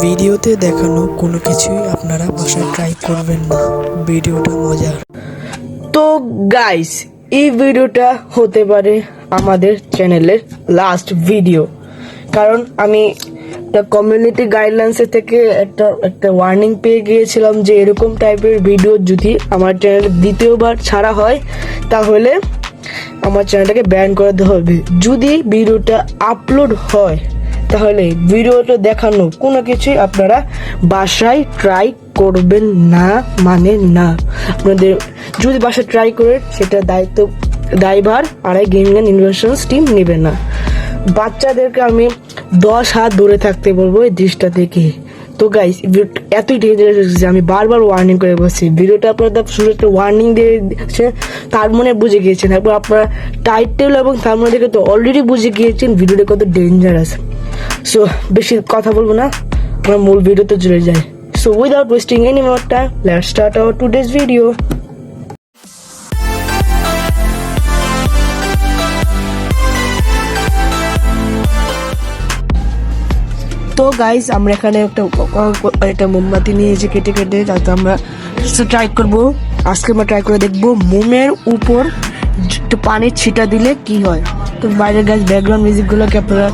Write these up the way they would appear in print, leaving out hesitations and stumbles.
ভিডিওতে দেখানো কোনো কিছুই আপনারা বাসায় ট্রাই করবেন না, ভিডিওটা মজার। তো গাইস, এই ভিডিওটা হতে পারে আমাদের চ্যানেলের লাস্ট ভিডিও, কারণ আমি কমিউনিটি গাইডলাইন্সের থেকে একটা ওয়ার্নিং পেয়ে গিয়েছিলাম যে এরকম টাইপের ভিডিও যদি আমার চ্যানেলে দ্বিতীয়বার ছাড়া হয় তাহলে আমার চ্যানেলটাকে ব্যান করে দেওয়া হবে। যদি ভিডিওটা আপলোড হয় তাহলে ভিডিওটা দেখানো কোনো কিছুই আপনারা বাসায় ট্রাই করবেন না, মানে না। আপনাদের যদি বাসায় ট্রাই করে সেটা দায়ভার আড়াই গেমিং অ্যান্ড ইনোভেশনস টিম নেবে না। বাচ্চাদেরকে আমি 10 হাত দূরে থাকতে বলবো এই দৃষ্টা থেকে। তো গাইস, এতই ডেঞ্জারাস হচ্ছে, আমি বারবার ওয়ার্নিং করে বসছি। ভিডিওটা আপনারা শুরু একটা ওয়ার্নিং দিয়েছে, তার মনে বুঝে গিয়েছেন। তারপর আপনারা টাইটেল এবং তার মনে দেখে তো অলরেডি বুঝে গিয়েছেন ভিডিওটা কত ডেঞ্জারাস। সো বেশি কথা বলবো না, আমরা মূল ভিডিওতে চলে যাই। So without wasting any more time, let's start our today's video. তো গাইস, আমরা এখানে একটা মোমবাতি নিয়েছি কেটে কেটে, যাতে আমরা ট্রাই করবো। আজকে আমরা ট্রাই করে দেখবো মোমের উপর একটু পানির ছিটা দিলে কি হয়। তো বাইরের গাইস ব্যাকগ্রাউন্ড মিউজিকগুলোকে আপনারা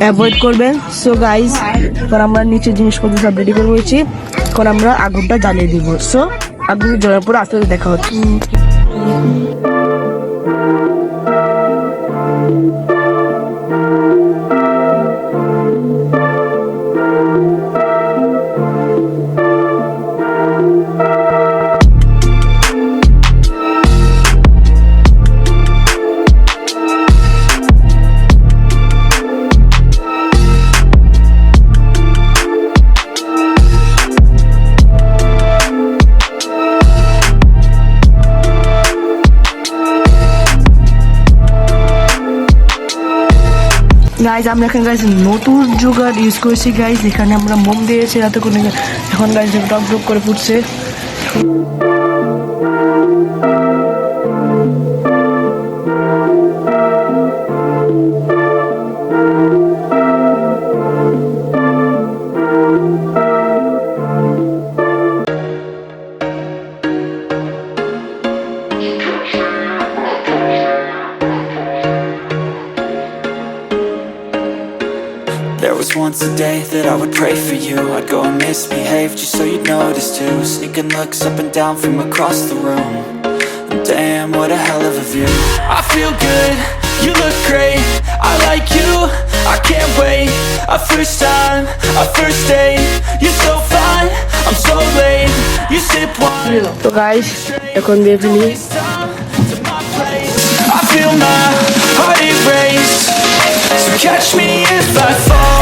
অ্যাভয়েড করবেন। সো গাইস, এবার আমরা নিচের জিনিসপত্র সব রেডি করে রয়েছি, এখন আমরা আগুনটা জ্বালিয়ে দিব। সো আগুন জ্বলার পর আস্তে আস্তে দেখা হচ্ছে। গাইজ, আমরা এখানে গাইজ নতুন জোগাড় ইউজ করেছি গাইজ। এখানে আমরা মোম দিয়েছি যাতে করে এখন গাইজ টক টক করে ফুটছে। There was once a day that I would pray for you. I'd go and misbehave just so you'd notice too. Sneaking looks up and down from across the room. And damn, what a hell of a view. I feel good, you look great, I like you, I can't wait. A first time, a first date, you're so fine, I'm so late. You sip wine. তো guys, এখন দিয়ে ফেলি। I feel my heart erase, so catch me if I fall.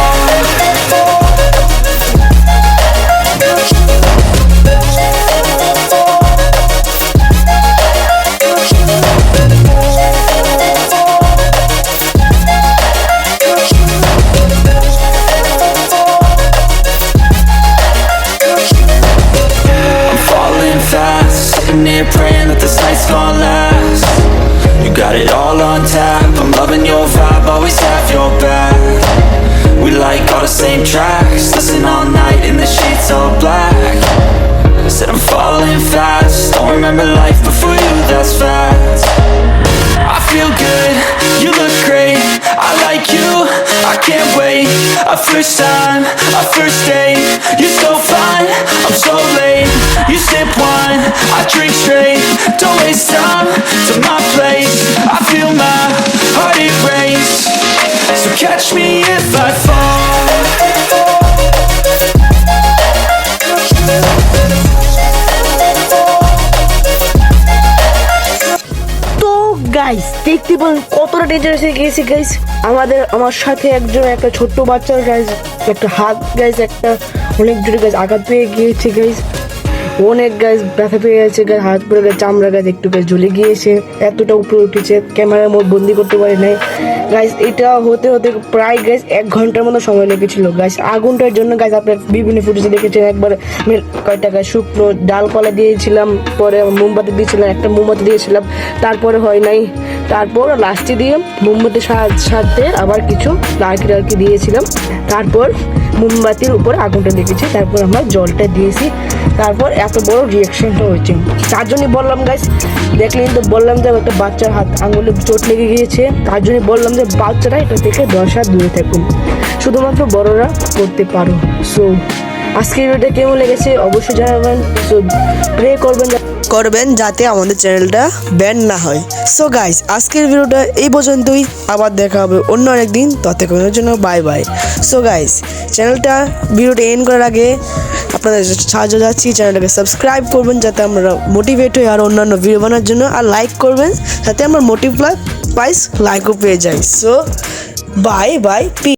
I'm falling fast, sitting here praying that this night's gonna last. You got it all on tap, I'm loving your vibe, always have your back. We like all the same tracks, listen all night in the sheets all black. Said I'm falling fast, don't remember life before you, that's fact. I feel good, you look great, I like you, I can't wait. A first time, a first date, you're so fine, I'm so late. You sip wine, I drink straight, don't waste time to my place. I feel my heart erase, so catch me if I fall. Guys, দেখতে পান কতটা dangerous হয়ে গেছে guys. আমার সাথে একটা ছোট্ট বাচ্চার গাইস একটা হাত গাইস একটা অনেক জোরে গাইস আঘাত পেয়ে গিয়েছে গাইস। অনেক গাছ ব্যথা পেয়ে গেছে, গাছ হাত পরে গেছে, চামড়া গাছ একটু গাছ ঝুলে গিয়েছে, এতটা উপরে উঠেছে, ক্যামেরার মধ্যে বন্দি করতে পারি নাই গাছ। এটা হতে হতে প্রায় গাছ 1 ঘন্টার মতো সময় লেগেছিল গাছ। আগুনটার জন্য গাছ আপনার বিভিন্ন ফুটেজে দেখেছেন, একবার আমি কয়টা গাছ শুকনো ডালপালা দিয়েছিলাম, পরে মোমবাতি দিয়েছিলাম, একটা মোমবাতি দিয়েছিলাম, তারপরে হয় নাই, তারপর লাস্টে দিয়ে মোমবাতির সাথে আবার কিছু লার্কি দিয়েছিলাম, তারপর মোমবাতির উপর আগুনটা লেগেছে, তারপর আমরা জলটা দিয়েছি, তারপর এত বড় রিয়াকশনটা হয়েছে। তার জন্যই বললাম গাইস, দেখলেন তো বললাম যে একটা বাচ্চার হাত আঙুলে চোট লেগে গিয়েছে, তার জন্যই বললাম যে বাচ্চারা এটা থেকে 10 হাত দূরে থাকুন, শুধুমাত্র বড়রা করতে পারো। সো আজকের ভিডিওটা কেমন লেগেছে অবশ্যই জানাবেন। সো প্রে করবেন যাতে আমাদের চ্যানেলটা ব্যান না হয়। সো গাইস আজকের ভিডিওটা এই পর্যন্তই, আবার দেখা হবে অন্য আরেকদিন, ততক্ষণের জন্য বাই বাই। সো গাইস চ্যানেলটা ভিডিওটা এন্ড করার আগে আপনাদের সাহায্য যাচ্ছি, চ্যানেলটাকে সাবস্ক্রাইব করবেন যাতে আমরা মোটিভেট হই আর অন্যান্য ভিডিও বানানোর জন্য, আর লাইক করবেন যাতে আমরা মোটিভ্লাই পাইস লাইকও পেয়ে যাই। So bye bye P.